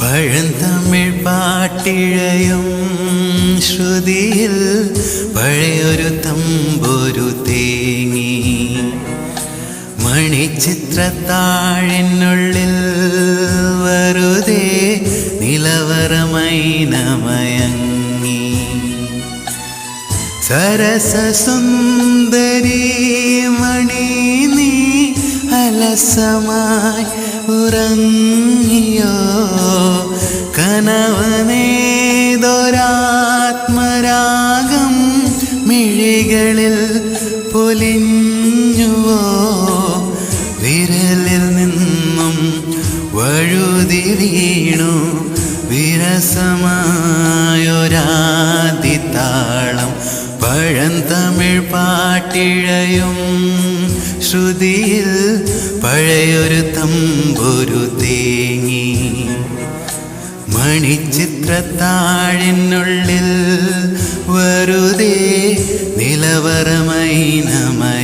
പഴന്തമിഴ് പാട്ടിഴയും ശ്രുതിയിൽ പഴയൊരു തമ്പൊരു തേങ്ങി. മണിച്ചിത്രത്താഴിനുള്ളിൽ വെറുതെ നിലവറമൈനമയങ്ങി. സരസസുന്ദരി മണി നീ അലസമായി ഉറങ്ങിയോ? കനവനേതൊരാത്മരാഗം മിഴികളിൽ പൊലിഞ്ഞുവോ? വിരലിൽ നിന്നും വഴുതി വീണു വിരസമായൊരാദിതാളം. പഴന്തമിഴ് പാട്ടിഴയും ശ്രുതിയിൽ പഴയൊരു തമ്പൊരു തേങ്ങി. മണിച്ചിത്രത്താഴിനുള്ളിൽ വെറുതെ നിലവറമൈനമയങ്ങി.